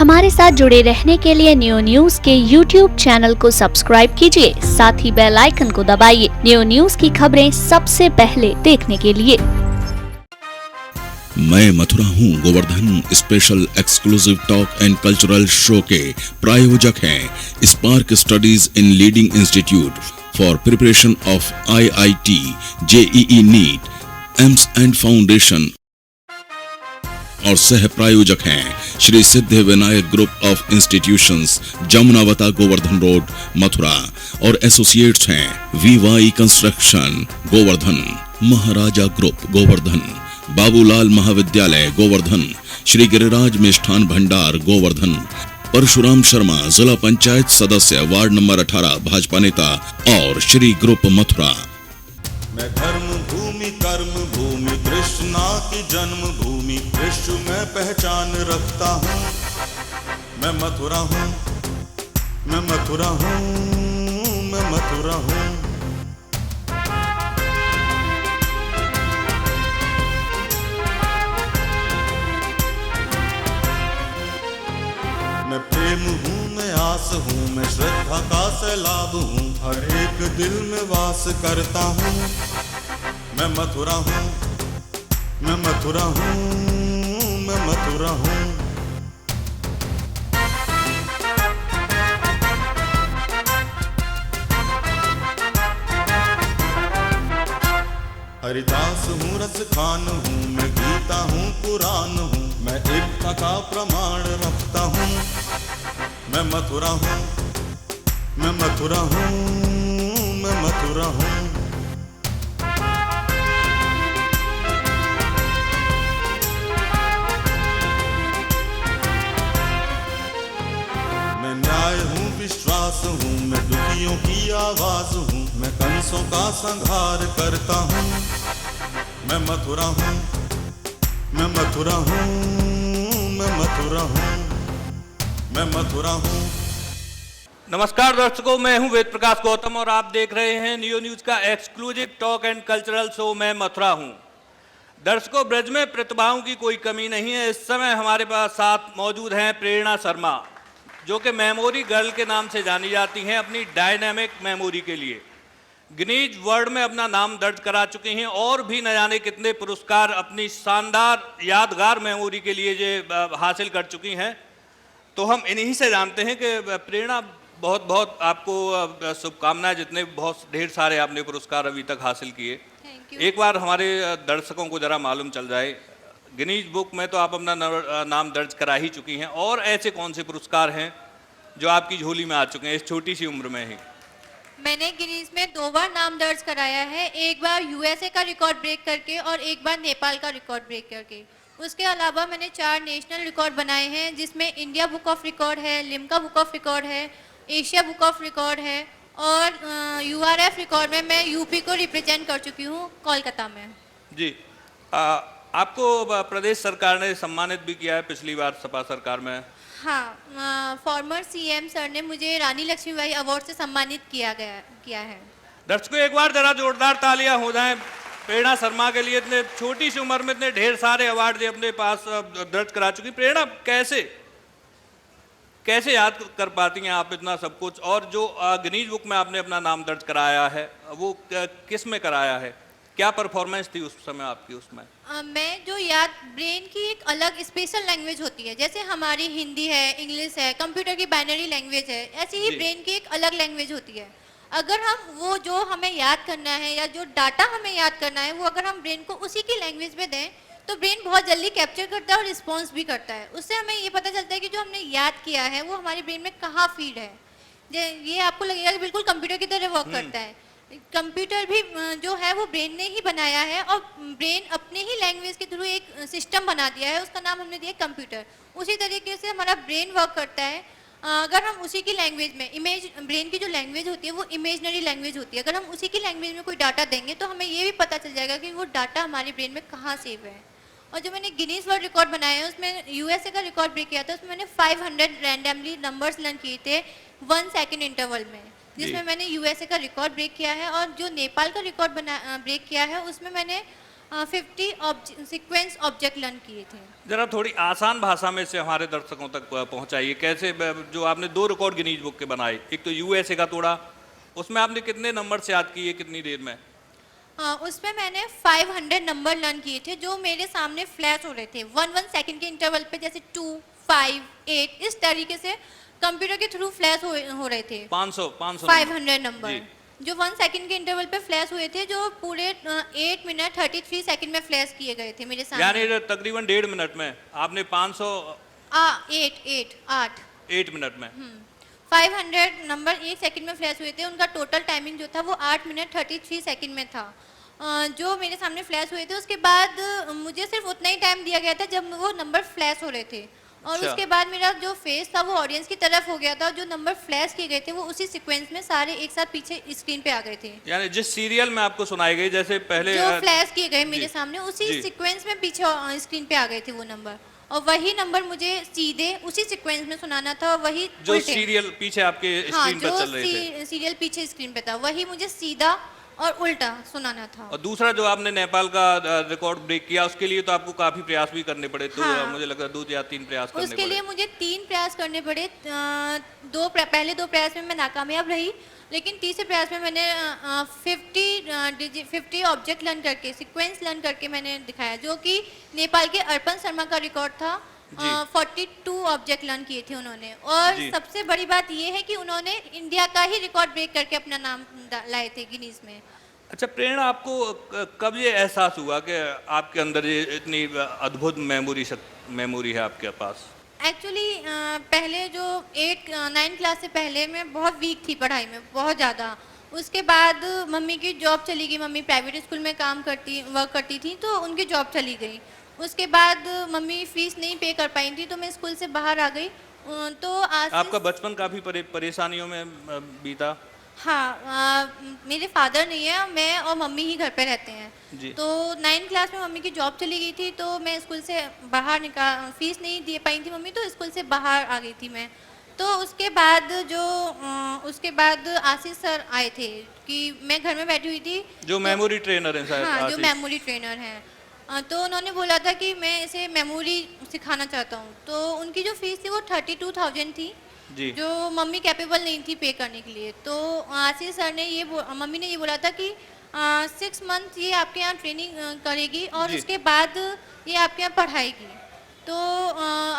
हमारे साथ जुड़े रहने के लिए न्यू न्यूज के YouTube चैनल को सब्सक्राइब कीजिए, साथ ही बेल आइकन को दबाइए न्यू न्यूज की खबरें सबसे पहले देखने के लिए। मैं मथुरा हूँ Govardhan special exclusive talk and cultural show के प्रायोजक हैं Spark Studies in leading institute for preparation of IIT, JEE NEET, AIIMS and foundation और सह प्रायोजक हैं Shri Siddhi Vinayak group of institutions, Jamunavata, Govardhan road, Mathura और एसोसिएट्स हैं VY construction Govardhan, Maharaja group Govardhan, Babulal महाविद्यालय गोवर्धन, श्री गिरिराज मिष्ठान भंडार गोवर्धन, परशुराम शर्मा जिला पंचायत सदस्य वार्ड नंबर 18 भाजपा नेता और श्री ग्रुप मथुरा। मैं धर्म भूमि कर्म भूमि कृष्णा की जन्म भूमि विश्व में पहचान रखता हूँ। मैं मथुरा हूँ, मैं मथुरा हूँ, मैं मथुरा हूँ। मैं प्रेम हूँ, मैं आस हूँ, मैं श्रद्धा का सैलाब हूँ, हर एक दिल में वास करता हूँ। मैं मथुरा हूँ, मैं मथुरा हूँ, मैं मथुरा हूँ। हरिदास हूँ, रस खान हूँ, मैं गीता हूँ, पुराण हूँ, मैं एकता का प्रमाण रखता हूँ। मैं मथुरा हूँ, मैं मथुरा हूँ, मैं मथुरा हूँ। मैं न्याय हूँ, विश्वास हूँ, मैं दुखियों की आवाज हूँ, मैं कंसों का संहार करता हूँ। मैं मथुरा हूँ, मैं मथुरा हूँ, मैं मथुरा हूँ, मैं मथुरा हूँ। नमस्कार दर्शकों, मैं हूं वेद प्रकाश गौतम और आप देख रहे हैं न्यू न्यूज का exclusive talk and cultural show मैं मथुरा हूं। दर्शकों, ब्रज में प्रतिभाओं की कोई कमी नहीं है। इस समय हमारे पास साथ मौजूद हैं प्रेरणा शर्मा, जो कि मेमोरी गर्ल के नाम से जानी जाती हैं अपनी डायनामिक मेमोरी के लिए। गिनीज वर्ल्ड में अपना नाम दर्ज करा चुकी हैं और भी न जाने कितने पुरस्कार अपनी शानदार यादगार मेमोरी के लिए जो हासिल कर चुकी हैं। तो हम इन्हीं से जानते हैं कि प्रेरणा, बहुत बहुत आपको शुभकामनाएं, जितने बहुत ढेर सारे आपने पुरस्कार अभी तक हासिल किए। एक बार हमारे दर्शकों को जरा मालूम चल जाए, गिनीज बुक में तो आप अपना नाम दर्ज करा ही चुकी हैं, और ऐसे कौन से पुरस्कार हैं जो आपकी झोली में आ चुके हैं इस छोटी सी उम्र में ही? मैंने गिनीज में 2 बार नाम दर्ज कराया है, एक बार USA का रिकॉर्ड ब्रेक करके और एक बार नेपाल का रिकॉर्ड ब्रेक करके। उसके अलावा मैंने 4 नेशनल रिकॉर्ड बनाए हैं, जिसमें इंडिया बुक ऑफ रिकॉर्ड है, लिम्का बुक ऑफ रिकॉर्ड है, एशिया बुक ऑफ रिकॉर्ड है और URF रिकॉर्ड में मैं यूपी को रिप्रेजेंट कर चुकी हूँ कोलकाता में। जी, आपको प्रदेश सरकार ने सम्मानित भी किया है पिछली बार सपा सरकार में। हाँ, फॉर्मर CM सर ने मुझे रानी लक्ष्मीबाई अवार्ड से सम्मानित किया है। दर्शकों, एक बार जरा जोरदार तालियां हो जाएं प्रेरणा शर्मा के लिए। इतने छोटी सी उम्र में इतने ढेर सारे अवार्ड जो अपने पास दर्ज करा चुकी। प्रेरणा, कैसे याद कर पाती हैं आप इतना सब कुछ? और जो गिनीज बुक में आपने अपना नाम दर्ज कराया है, वो किस में कराया है? क्या परफॉर्मेंस थी उस समय आपकी उसमें? मैं जो याद, ब्रेन की एक अलग स्पेशल लैंग्वेज होती है, जैसे हमारी हिंदी है, इंग्लिश है, कंप्यूटर की बाइनरी लैंग्वेज है, ऐसे ही ब्रेन की एक अलग लैंग्वेज होती है। अगर हम वो जो हमें याद करना है या जो डाटा हमें याद करना है, वो अगर हम ब्रेन को उसी की लैंग्वेज में दें तो ब्रेन बहुत जल्दी कैप्चर करता है और रिस्पॉन्स भी करता है। उससे हमें ये पता चलता है कि जो हमने याद किया है वो हमारे ब्रेन में कहाँ फीड है। ये आपको लगेगा कि बिल्कुल कंप्यूटर की तरह वर्क करता है। कंप्यूटर भी जो है वो ब्रेन ने ही बनाया है और ब्रेन अपने ही लैंग्वेज के थ्रू एक सिस्टम बना दिया है, उसका नाम हमने दिया कंप्यूटर। उसी तरीके से हमारा ब्रेन वर्क करता है। अगर हम उसी की लैंग्वेज में, ब्रेन की जो लैंग्वेज होती है वो इमेजनरी लैंग्वेज होती है, अगर हम उसी की लैंग्वेज में कोई डाटा देंगे तो हमें ये भी पता चल जाएगा कि वो डाटा हमारे ब्रेन में कहाँ सेव है। और जो मैंने गिनीज वर्ल्ड रिकॉर्ड बनाया है, उसमें USA का रिकॉर्ड ब्रेक किया था, उसमें मैंने 500 रैंडमली नंबर्स लर्न किए थे 1 सेकेंड इंटरवल में, जिसमें मैंने USA का रिकॉर्ड ब्रेक किया है। और जो नेपाल का रिकॉर्ड ब्रेक किया है, उसमें मैंने 50 सीक्वेंस ऑब्जेक्ट लर्न किए थे। जरा थोड़ी आसान भाषा में से हमारे दर्शकों तक पहुंचाइए, कैसे जो आपने 2 रिकॉर्ड गिनीज बुक के बनाए, एक तो यूएसए का तोड़ा, उसमें आपने कितने नंबर से याद किए, कितनी देर में? उसमें मैंने 500 नंबर लर्न किए थे जो मेरे सामने फ्लैश हो रहे थे 1 सेकंड के इंटरवल पे, जैसे 2, 5, 8 इस तरीके से कंप्यूटर के थ्रू फ्लैश हो रहे थे 500 नंबर जो 1 सेकंड के इंटरवल पे फ्लैश हुए थे, जो पूरे 8 मिनट 33 सेकंड में फ्लैश किए गए थे मेरे सामने। यानी तकरीबन 1.5 मिनट में आपने 500 8 मिनट में 500 नंबर 1 सेकंड में फ्लैश हुए थे। उनका टोटल टाइमिंग जो था वो 8 मिनट 33 सेकंड में था। जो मेरे सामने फ्लैश हुए थे, उसके बाद मुझे सिर्फ उतना ही टाइम दिया गया था जब वो नंबर फ्लैश हो रहे थे, और अच्छा। उसके बाद मेरा जो फेस था वो ऑडियंस की तरफ हो गया था, और जो नंबर फ्लैश किए गए थे वो उसी सीक्वेंस में सारे एक साथ पीछे स्क्रीन पे आ गए थे। यानी जिस सीरियल में आपको सुनाई गई, जैसे पहले जो फ्लैश किए गए मेरे जी, सामने उसी जी। सीक्वेंस में पीछे स्क्रीन पे आ गए थे वो नंबर, और वही नंबर मुझे सीधे उसी सीक्वेंस में सुनाना था, और वही जो उल्टे। सीरियल पीछे आपके हाँ, स्क्रीन पर चल रहे थे, जो सीरियल पीछे स्क्रीन पे था वही मुझे सीधा और उल्टा सुनाना था। और दूसरा जो आपने नेपाल का रिकॉर्ड ब्रेक किया, उसके लिए तो आपको काफी प्रयास भी करने पड़े, तो हाँ। मुझे लगा 2 या 3 प्रयास करने उसके पड़े। लिए मुझे 3 प्रयास करने पड़े। पहले 2 प्रयास में मैं नाकामयाब रही, लेकिन तीसरे प्रयास में मैंने 50 ऑब्जेक्ट लर्न करके, सीक्वेंस लर्न करके मैंने दिखाया, जो कि नेपाल के अर्पण शर्मा का रिकॉर्ड था। 42 ऑब्जेक्ट लर्न किए थे उन्होंने, और जी। सबसे बड़ी बात ये है कि उन्होंने इंडिया का ही रिकॉर्ड ब्रेक करके अपना नाम लाए थे गिनीज में। अच्छा प्रेरणा, आपको कब ये एहसास हुआ कि आपके अंदर ये इतनी अद्भुत मेमोरी है आपके पास? एक्चुअली पहले जो 9 क्लास से पहले मैं बहुत वीक थी पढ़ाई में, बहुत ज़्यादा। उसके बाद मम्मी की जॉब चली गई, मम्मी प्राइवेट स्कूल में वर्क करती थी, तो उनकी जॉब चली गई। उसके बाद मम्मी फीस नहीं पे कर पाई थी, तो मैं स्कूल से बाहर आ गई। तो आज आपका बचपन काफी परेशानियों में बीता? हाँ, मेरे फादर नहीं है, मैं और मम्मी ही घर पे रहते हैं। जी। तो 9 क्लास में मम्मी की जॉब चली गई थी, तो मैं स्कूल से बाहर फीस नहीं दे पाई थी मम्मी, तो स्कूल से बाहर आ गई थी मैं। तो उसके बाद आशीष सर आए थे कि मैं घर में बैठी हुई थी, जो मेमोरी ट्रेनर है शायद, हाँ, जो आशीष। मेमोरी ट्रेनर हैं। तो उन्होंने बोला था कि मैं इसे मेमोरी सिखाना चाहता हूँ। तो उनकी जो फीस थी वो 32,000 थी, जी। जो मम्मी कैपेबल नहीं थी पे करने के लिए। तो आशीष सर ने मम्मी ने ये बोला था कि 6 मंथ ये आपके यहाँ ट्रेनिंग करेगी, और जी। उसके बाद ये आपके यहाँ पढ़ाएगी। तो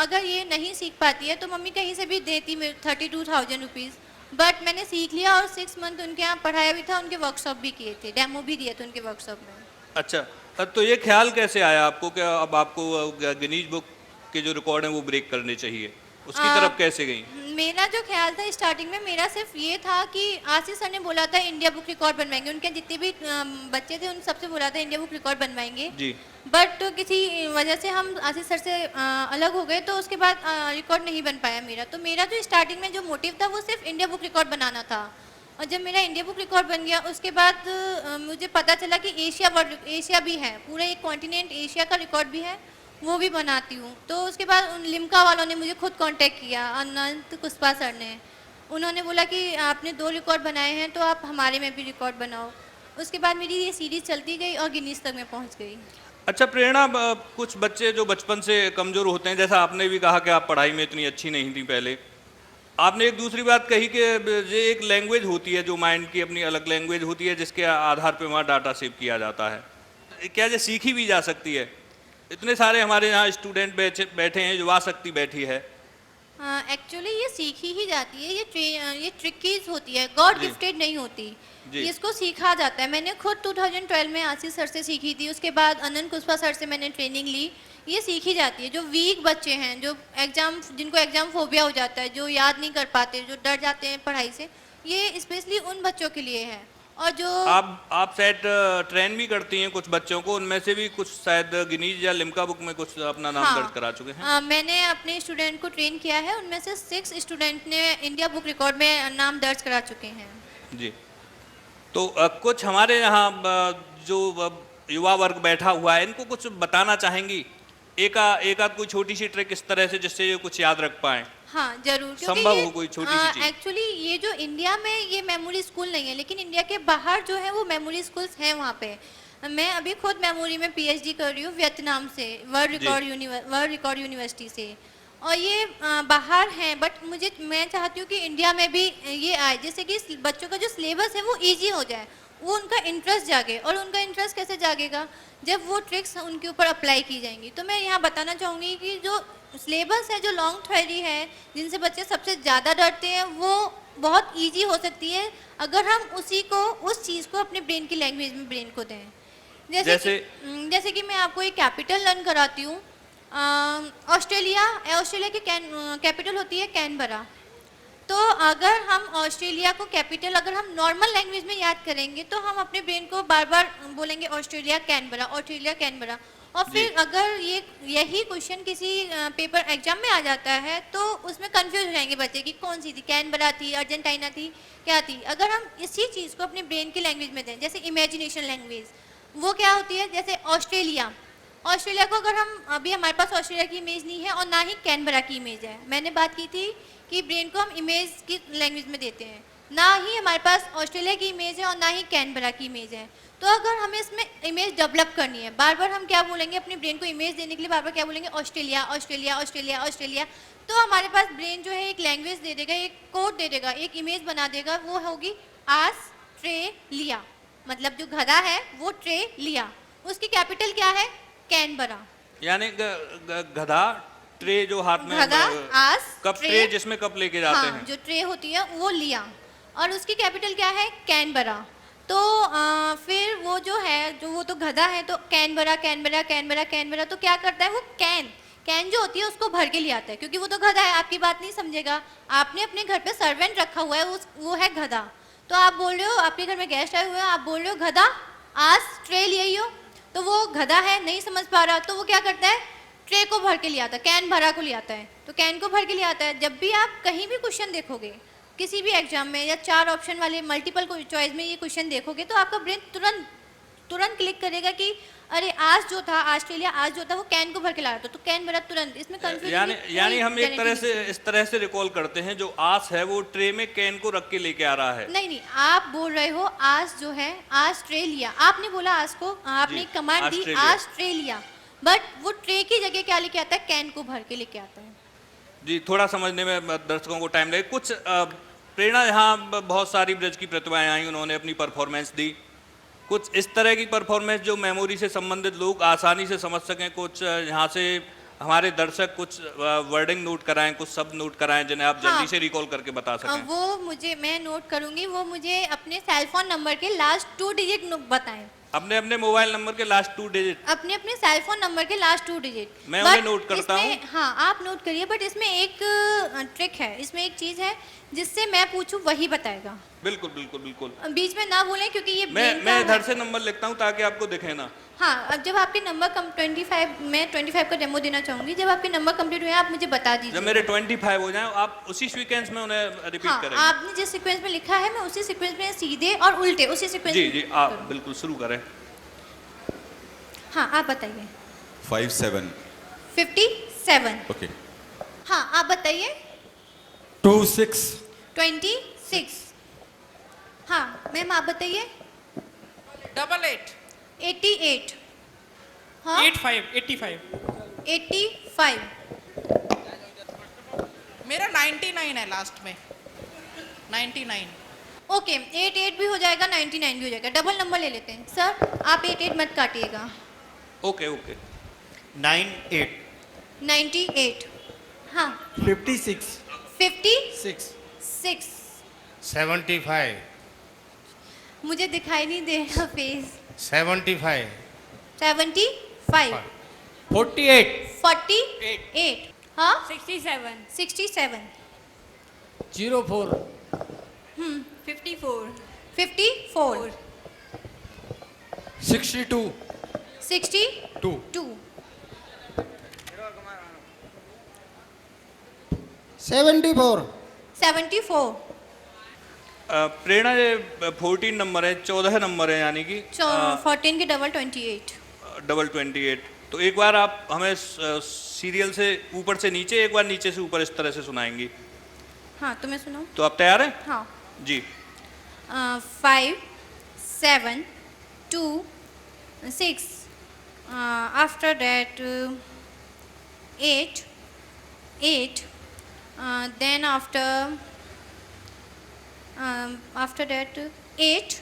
अगर ये नहीं सीख पाती है तो मम्मी कहीं से भी देती 32,000 रुपीज़। बट मैंने सीख लिया, और 6 मंथ उनके यहाँ पढ़ाया भी था, उनके वर्कशॉप भी किए थे, डेमो भी दिए थे उनके वर्कशॉप में। अच्छा, तो ये ख्याल कैसे आया आपको कि अब आपको गिनीज बुक के जो रिकॉर्ड हैं वो ब्रेक करने चाहिए, उसकी तरफ कैसे गई? मेरा जो ख्याल था स्टार्टिंग में, मेरा सिर्फ ये था कि आशीष सर ने बोला था इंडिया बुक रिकॉर्ड बनवाएंगे, उनके जितने भी बच्चे थे उन सबसे बोला था इंडिया बुक रिकॉर्ड बनवाएंगे। जी। बट किसी वजह से हम आशीष सर से अलग हो गए, तो उसके बाद रिकॉर्ड नहीं बन पाया मेरा। तो मेरा जो स्टार्टिंग में जो मोटिव था वो सिर्फ इंडिया बुक रिकॉर्ड बनाना था, और जब मेरा इंडिया बुक रिकॉर्ड बन गया उसके बाद मुझे पता चला कि एशिया भी है, पूरे एक कॉन्टिनेंट एशिया का रिकॉर्ड भी है, वो भी बनाती हूँ। तो उसके बाद उन लिम्का वालों ने मुझे खुद कांटेक्ट किया, अनंत कुशवा सर ने। उन्होंने बोला कि आपने 2 रिकॉर्ड बनाए हैं तो आप हमारे में भी रिकॉर्ड बनाओ। उसके बाद मेरी ये सीरीज चलती गई और गिनीज तक मैं पहुँच गई। अच्छा प्रेरणा, कुछ बच्चे जो बचपन से कमज़ोर होते हैं, जैसा आपने भी कहा कि आप पढ़ाई में इतनी अच्छी नहीं थी पहले, आपने एक दूसरी बात कही कि ये एक लैंग्वेज होती है, जो माइंड की अपनी अलग लैंग्वेज होती है, जिसके आधार पे वहाँ डाटा सेव किया जाता है। क्या ये सीखी भी जा सकती है? इतने सारे हमारे यहाँ स्टूडेंट बैठे हैं, जो आसक्ति बैठी है। एक्चुअली ये सीखी ही जाती है, ये ट्रिकीज होती है, गॉड जी। गिफ्टेड नहीं होती। जी। इसको सीखा जाता है। मैंने खुद 2012 में आशीष सर से सीखी थी, उसके बाद अनंत कुशवा सर से मैंने ट्रेनिंग ली। ये सीखी जाती है। जो वीक बच्चे हैं, जो जिनको एग्जाम फोबिया हो जाता है, जो याद नहीं कर पाते, जो डर जाते हैं पढ़ाई से, ये स्पेशली उन बच्चों के लिए है। और जो आप शायद ट्रेन भी करती हैं कुछ बच्चों को, उनमें से भी कुछ शायद गिनीज या लिम्का बुक में कुछ अपना नाम हाँ, दर्ज करा चुके हैं। मैंने अपने स्टूडेंट को ट्रेन किया है, उनमें से 6 स्टूडेंट ने इंडिया बुक रिकॉर्ड में नाम दर्ज करा चुके हैं। जी। तो कुछ हमारे यहाँ जो युवा वर्ग बैठा हुआ है, इनको कुछ बताना चाहेंगी? एक आध कोई छोटी सी ट्रिक इस तरह से, जिससे ये कुछ याद रख पाएं। हाँ जरूर, संभव हो कोई छोटी सी चीज। एक्चुअली ये जो इंडिया में ये मेमोरी स्कूल नहीं है, लेकिन इंडिया के बाहर जो है वो मेमोरी स्कूल्स हैं वहाँ पे। मैं अभी खुद मेमोरी में पीएचडी कर रही हूँ वियतनाम से, वर्ल्ड रिकॉर्ड यूनिवर्सिटी से। और ये बाहर हैं, बट मैं चाहती हूँ कि इंडिया में भी ये आए, जैसे कि बच्चों का जो सिलेबस है वो इजी हो जाए, वो उनका इंटरेस्ट जागे। और उनका इंटरेस्ट कैसे जागेगा? जब वो ट्रिक्स उनके ऊपर अप्लाई की जाएंगी। तो मैं यहाँ बताना चाहूँगी कि जो सिलेबस है, जो लॉन्ग थ्योरी है, जिनसे बच्चे सबसे ज़्यादा डरते हैं, वो बहुत ईजी हो सकती है अगर हम उस चीज़ को अपने ब्रेन की लैंग्वेज में ब्रेन को दें। जैसे कि मैं आपको एक कैपिटल लर्न कराती हूँ। ऑस्ट्रेलिया की कैपिटल होती है कैनबरा। तो अगर हम ऑस्ट्रेलिया को कैपिटल अगर हम नॉर्मल लैंग्वेज में याद करेंगे तो हम अपने ब्रेन को बार बार बोलेंगे ऑस्ट्रेलिया कैनबरा। और फिर अगर यही क्वेश्चन किसी पेपर एग्जाम में आ जाता है तो उसमें कंफ्यूज हो जाएंगे बच्चे कि कौन सी थी, कैनबरा थी, अर्जेंटीना थी, क्या थी। अगर हम इसी चीज़ को अपने ब्रेन की लैंग्वेज में दें, जैसे इमेजिनेशन लैंग्वेज, वो क्या होती है? जैसे ऑस्ट्रेलिया को अगर हम अभी हमारे पास ऑस्ट्रेलिया की इमेज नहीं है और ना ही कैनबरा की इमेज है। मैंने बात की थी कि ब्रेन को हम इमेज की लैंग्वेज में देते हैं, ना ही हमारे पास ऑस्ट्रेलिया की इमेज है और ना ही कैनबरा की इमेज है। तो अगर हमें इसमें इमेज डेवलप करनी है, बार बार हम क्या बोलेंगे अपने ब्रेन को इमेज देने के लिए, बार बार क्या बोलेंगे? ऑस्ट्रेलिया। तो हमारे पास ब्रेन जो है एक लैंग्वेज दे देगा, एक कोड दे देगा, एक इमेज बना देगा, वो होगी ऑस्ट्रेलिया। मतलब जो गधा है वो ट्रे लिया, उसकी कैपिटल क्या है? कैनबरा। यानी गधा, ट्रे जो हाथ में, कप ट्रे जिसमें कप लेके जाते हैं, जो ट्रे होती है वो लिया, और उसकी कैपिटल क्या है? कैनबरा। तो फिर वो जो है, वो तो गधा है, तो कैनबरा। तो क्या करता है वो? कैन जो होती है उसको भर के ले आता है, क्योंकि वो तो गधा है, आपकी बात नहीं समझेगा। आपने अपने घर पे सर्वेंट रखा हुआ है, वो है गधा। तो आप बोल रहे हो, आपके घर में गेस्ट आए हुए हैं, आप बोल रहे हो गधा आज ट्रे ले आई हो, तो वो गधा है, नहीं समझ पा रहा, तो वो क्या करता है? ट्रे को भर के ले आता है, कैन भरा को ले आता है। तो कैन को भर के ले आता है। जब भी आप कहीं भी क्वेश्चन देखोगे किसी भी एग्जाम में, या 4 ऑप्शन वाले मल्टीपल चॉइस में ये क्वेश्चन देखोगे, तो आपका ब्रेन तुरंत क्लिक करेगा कि अरे आज जो था, ऑस्ट्रेलिया आज जो था वो कैन को भर के ला रहा था, तो कैन भरा तुरंत। इसमें कंफ्यूजन यानी हम एक तरह से इस तरह से रिकॉल करते हैं, जो आस है वो ट्रे में कैन को रख के लेके आ रहा है। नहीं, आप बोल रहे हो आज जो है ऑस्ट्रेलिया, आपने बोला आज को, आपने कमांड दी ऑस्ट्रेलिया, बट वो ट्रे की जगह क्या लेके आता है? कैन को भर के लेके आता है। जी, थोड़ा समझने में दर्शकों को टाइम लगे। कुछ प्रेरणा, यहाँ बहुत सारी ब्रज की प्रतिभाएं आई, उन्होंने अपनी परफॉर्मेंस दी। कुछ इस तरह की परफॉर्मेंस जो मेमोरी से संबंधित लोग आसानी से समझ सकें, कुछ यहाँ से हमारे दर्शक कुछ वर्डिंग नोट कराएं, कुछ शब्द नोट कराएं जिन्हें आप जल्दी से रिकॉल करके बता सकें। वो मैं नोट करूंगी, वो मुझे अपने सेल फोन नंबर के लास्ट 2 डिजिट बताएं। अपने मोबाइल नंबर के लास्ट 2 डिजिट, अपने सेल फोन नंबर के लास्ट 2 डिजिट मैं उन्हें नोट करता हूँ। हाँ, आप नोट करिए, बट इसमें एक ट्रिक है, इसमें एक चीज है, जिससे मैं पूछूं वही बताएगा। बिल्कुल। बीच में ना बोलें, क्योंकि ये मैं इधर से नंबर लिखता हूँ ताकि आपको दिखे ना। हाँ, अब जब आपके नंबर 25, मैं 25 का डेमो देना चाहूंगी, जब आपके नंबर कंप्लीट हुए आप मुझे बता दीजिए। जब मेरे 25 हो जाएं, आप उसी सीक्वेंस में उन्हें रिपीट करेंगे। आपने जिस सीक्वेंस में लिखा है, मैं उसी सीक्वेंस में सीधे और उल्टे उसी सीक्वेंस में। जी, आप बिल्कुल शुरू करें। हाँ, आप बताइए। 57 ओके। हाँ, आप बताइए। 26 हाँ, मैम आप बताइए। 88 हाँ, 85 मेरा 99 है लास्ट में, 99। ओके, 88 भी हो जाएगा, 99 भी हो जाएगा, डबल नंबर ले लेते हैं। सर आप 88 मत काटिएगा। ओके 98 हाँ, 56 75 मुझे दिखाई नहीं दे रहा फेस। 75 48 हाँ, 67 04 54 62 62 74 प्रेरणा, ये 14 नंबर है, 14 नंबर है, यानी कि 14 के डबल 28। तो एक बार आप हमें सीरियल से ऊपर से नीचे, एक बार नीचे से ऊपर इस तरह से सुनाएंगी। हाँ, तो मैं सुनाऊं? तो आप तैयार हैं? हाँ जी। 5 7 2 6, after that 8, then after that 8,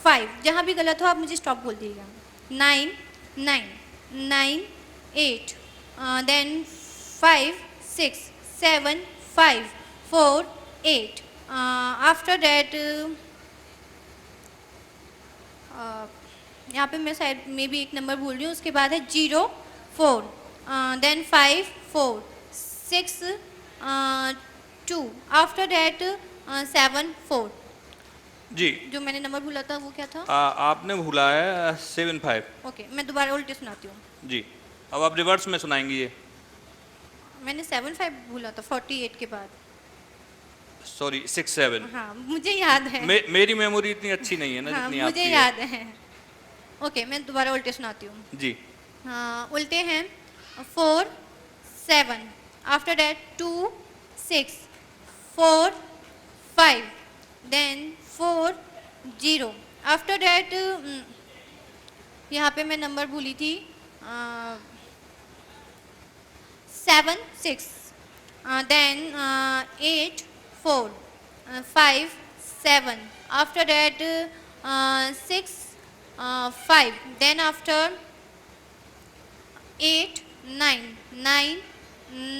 5, जहाँ भी गलत हो आप मुझे स्टॉप बोल दीजिएगा, 9, 8, then 5, 6, 7, 5, 4, 8, after that यहाँ पे मैं शायद मे भी एक नंबर भूल रही हूँ, उसके बाद है 0, 4, then 5, 4, 6, 2, after that 7, 4। जी, जो मैंने नंबर भूला था वो क्या था? आपने भूला है 7, 5। ओके, मैं दोबारा उल्टे सुनाती हूँ। जी, अब आप रिवर्स में सुनाएंगी ये। मैंने 7, 5 भूला था 48 के बाद। सॉरी, 6, 7। हाँ, मुझे याद है। मेरी मेमोरी इतनी अच्छी नहीं है ना हाँ, जितनी आपकी मुझे याद है। ओके, मैं दोबारा उल्टे सुनाती हूँ। जी, हाँ, उल्टे हैं 4, 7, after that 2, 6, 4, 5, then 4, 0, after that यहाँ पे मैं नंबर भूली थी 7, 6, then 8, 4, 5, 7, after that 6, 5, then after 8, 9,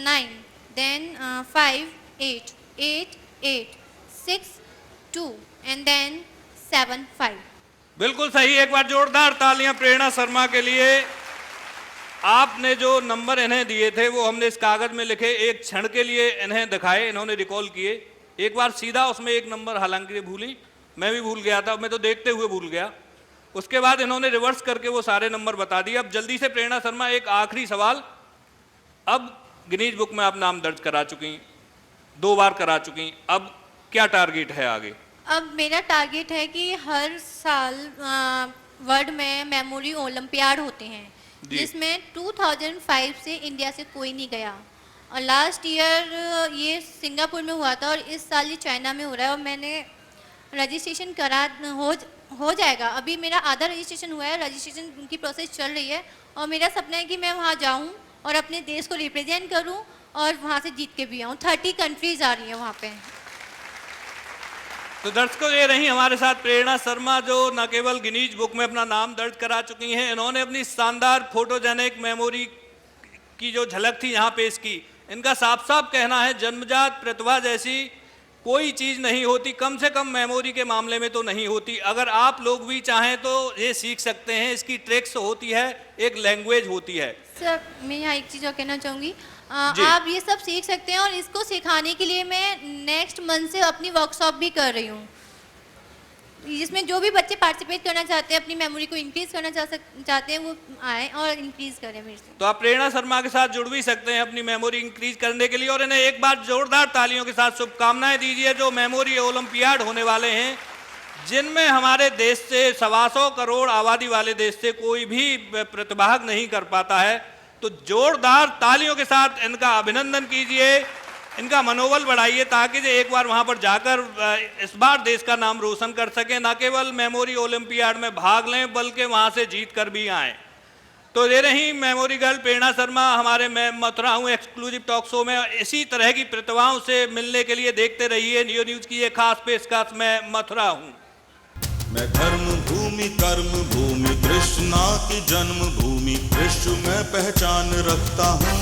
9, then 5, 8, 8, 6, 2, and then 7, 5। बिल्कुल सही। एक बार जोरदार तालियां प्रेरणा शर्मा के लिए। आपने जो नंबर इन्हें दिए थे वो हमने इस कागज में लिखे, एक क्षण के लिए इन्हें दिखाए, इन्होंने रिकॉल किए। एक बार सीधा उसमें एक नंबर हालांकि भूली, मैं भी भूल गया था, मैं तो देखते हुए भूल गया। उसके बाद इन्होंने रिवर्स करके वो सारे नंबर बता दिए। अब जल्दी से प्रेरणा शर्मा एक आखिरी सवाल, अब गिनीज बुक में आप नाम दर्ज करा चुकी, 2 बार करा चुकी, अब क्या टारगेट है आगे? अब मेरा टारगेट है कि हर साल वर्ल्ड में मेमोरी ओलंपियाड होते हैं, जिसमें 2005 से इंडिया से कोई नहीं गया, और लास्ट ईयर ये सिंगापुर में हुआ था और इस साल ये चाइना में हो रहा है। और मैंने रजिस्ट्रेशन करा हो जाएगा, अभी मेरा आधा रजिस्ट्रेशन हुआ है, रजिस्ट्रेशन की प्रोसेस चल रही है, और मेरा सपना है कि मैं वहाँ जाऊँ और अपने देश को रिप्रेजेंट करूँ और वहाँ से जीत के भी आऊँ। 30 कंट्रीज आ रही हैं वहाँ पे। तो दर्शकों, ये रही हमारे साथ प्रेरणा शर्मा, जो न केवल गिनीज बुक में अपना नाम दर्ज करा चुकी हैं, इन्होंने अपनी शानदार फोटोजेनिक मेमोरी की जो झलक थी यहाँ पेश की। इनका साफ साफ कहना है जन्मजात प्रतिभा जैसी कोई चीज़ नहीं होती, कम से कम मेमोरी के मामले में तो नहीं होती। अगर आप लोग भी चाहें तो ये सीख सकते हैं। इसकी ट्रिक्स होती है, एक लैंग्वेज होती है। सर, मैं यहाँ एक चीज़ और कहना चाहूँगी, आप ये सब सीख सकते हैं और इसको सिखाने के लिए मैं नेक्स्ट मंथ से अपनी वर्कशॉप भी कर रही हूँ, जिसमें जो भी बच्चे पार्टिसिपेट करना चाहते हैं, अपनी मेमोरी को इंक्रीज करना चाहते हैं, वो आए और इंक्रीज करें मेरे से। तो आप प्रेरणा शर्मा के साथ जुड़ भी सकते हैं अपनी मेमोरी इंक्रीज करने के लिए, और इन्हें एक बार जोरदार तालियों के साथ शुभकामनाएं दीजिए, जो मेमोरी ओलंपियाड होने वाले हैं, जिनमें हमारे देश से 125 करोड़ आबादी वाले देश से कोई भी प्रतिभाग नहीं कर पाता है। तो जोरदार तालियों के साथ इनका अभिनंदन कीजिए, इनका मनोबल बढ़ाइए, ताकि जो एक बार वहां पर जाकर इस बार देश का नाम रोशन कर सकें, न केवल मेमोरी ओलंपियाड में भाग लें बल्कि वहां से जीत कर भी आएं। तो ये रही मेमोरी गर्ल प्रेरणा शर्मा हमारे मैं मथुरा हूँ एक्सक्लूसिव टॉक शो में। इसी तरह की प्रतिभाओं से मिलने के लिए देखते रहिए नियो न्यूज की ये खास पेशकश। मैं मथुरा हूँ। मैं धर्म भूमि कर्म भूमि कृष्णा की जन्म भूमि विश्व में पहचान रखता हूँ।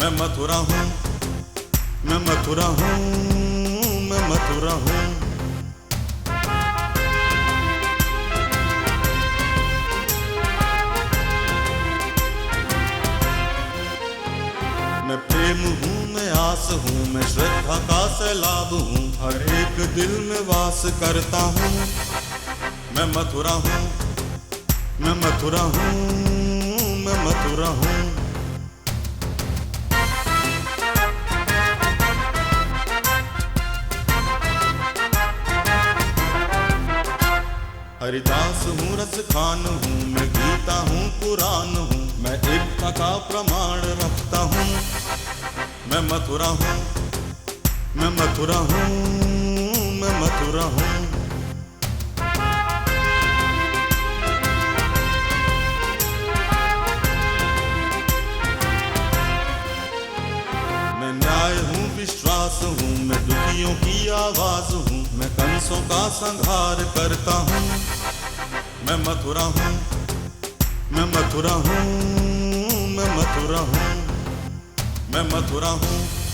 मैं मथुरा हूँ, मैं मथुरा हूँ, मैं मथुरा हूँ। मैं प्रेम हूँ, मैं आस हूँ, मैं श्रद्धा का सैलाब हूँ, हर एक दिल में वास करता हूँ। मैं मथुरा हूँ, मैं मथुरा हूँ, मैं मथुरा हूँ। हरिदास हूँ, रस खान हूँ, मैं गीता हूँ, पुराण हूँ, मैं एकता का प्रमाण रखता हूँ। मैं मथुरा हूँ, मैं मथुरा हूँ, मैं मथुरा हूँ। न्याय हूँ, विश्वास हूँ, मैं दुखियों की आवाज हूँ, मैं कंसों का संहार करता हूँ। मैं मथुरा हूँ, मैं मथुरा हूँ, मैं मथुरा हूँ, मैं मथुरा हूँ।